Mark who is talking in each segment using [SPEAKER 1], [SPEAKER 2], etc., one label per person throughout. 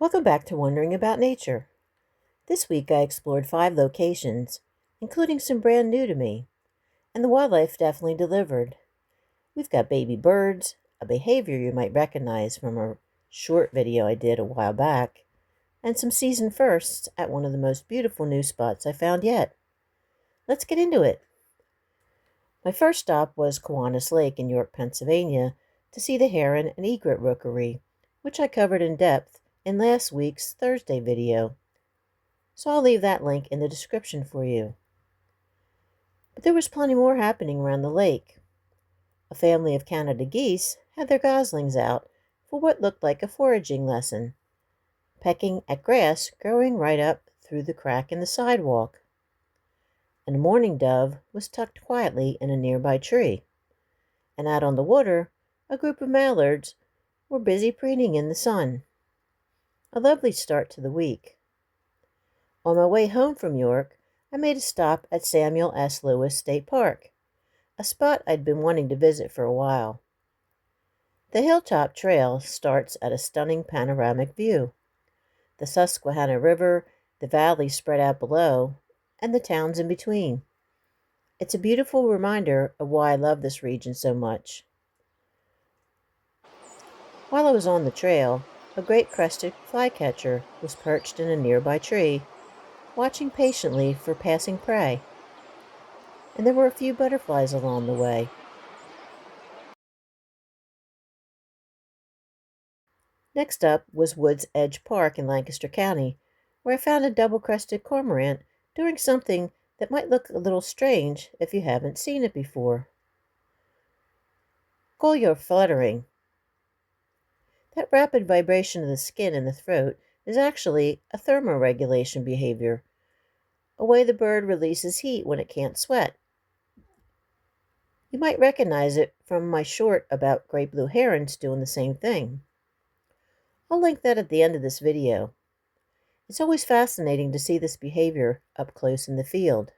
[SPEAKER 1] Welcome back to Wondering About Nature. This week I explored 5 locations, including some brand new to me, and the wildlife definitely delivered. We've got baby birds, a behavior you might recognize from a short video I did a while back, and some season firsts at one of the most beautiful new spots I found yet. Let's get into it. My first stop was Kiwanis Lake in York, Pennsylvania, to see the Heron and Egret rookery, which I covered in depth in last week's Thursday video, so I'll leave that link in the description for you. But there was plenty more happening around the lake. A family of Canada geese had their goslings out for what looked like a foraging lesson, pecking at grass growing right up through the crack in the sidewalk. And a mourning dove was tucked quietly in a nearby tree, and out on the water a group of mallards were busy preening in the sun. A lovely start to the week. On my way home from York, I made a stop at Samuel S. Lewis State Park, a spot I'd been wanting to visit for a while. The hilltop trail starts at a stunning panoramic view. The Susquehanna River, the valley spread out below, and the towns in between. It's a beautiful reminder of why I love this region so much. While I was on the trail, a great crested flycatcher was perched in a nearby tree, watching patiently for passing prey. And there were a few butterflies along the way. Next up was Woods Edge Park in Lancaster County, where I found a double-crested cormorant doing something that might look a little strange if you haven't seen it before. Gular fluttering. That rapid vibration of the skin in the throat is actually a thermoregulation behavior, a way the bird releases heat when it can't sweat. You might recognize it from my short about great blue herons doing the same thing. I'll link that at the end of this video. It's always fascinating to see this behavior up close in the field.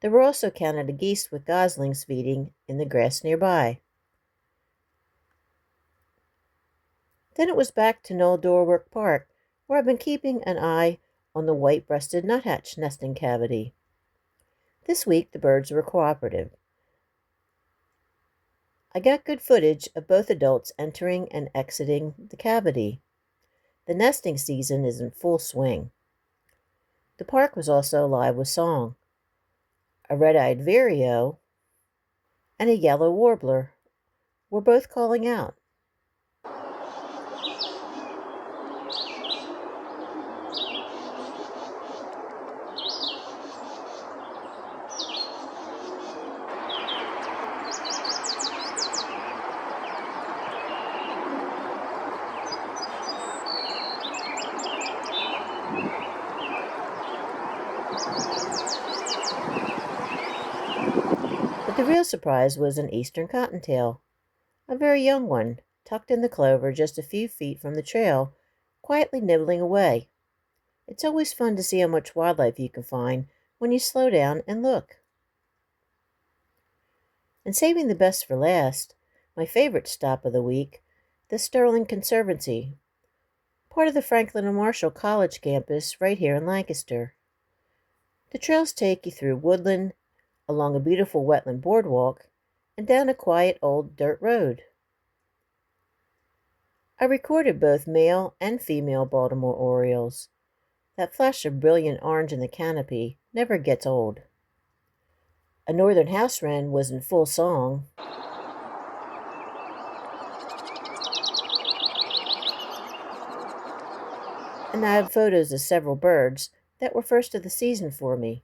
[SPEAKER 1] There were also Canada geese with goslings feeding in the grass nearby. Then it was back to Dorwart Park, where I've been keeping an eye on the white-breasted nuthatch nesting cavity. This week the birds were cooperative. I got good footage of both adults entering and exiting the cavity. The nesting season is in full swing. The park was also alive with song. A red-eyed Vireo and a yellow warbler were both calling out. But the real surprise was an eastern cottontail, a very young one, tucked in the clover just a few feet from the trail, quietly nibbling away. It's always fun to see how much wildlife you can find when you slow down and look. And saving the best for last, my favorite stop of the week, the Sterling Conservancy, part of the Franklin and Marshall College campus right here in Lancaster. The trails take you through woodland, along a beautiful wetland boardwalk, and down a quiet old dirt road. I recorded both male and female Baltimore Orioles. That flash of brilliant orange in the canopy never gets old. A northern House Wren was in full song, and I have photos of several birds that were first of the season for me.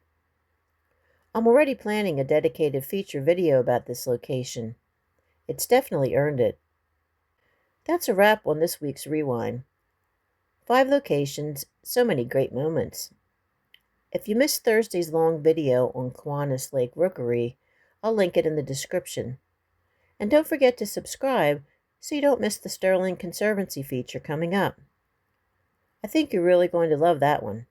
[SPEAKER 1] I'm already planning a dedicated feature video about this location. It's definitely earned it. That's a wrap on this week's Rewind. 5 locations, so many great moments. If you missed Thursday's long video on Kiwanis Lake Rookery, I'll link it in the description. And don't forget to subscribe so you don't miss the Sterling Conservancy feature coming up. I think you're really going to love that one.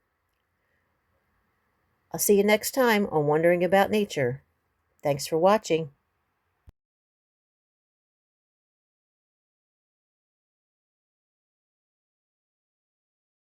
[SPEAKER 1] I'll see you next time on Wondering About Nature. Thanks for watching.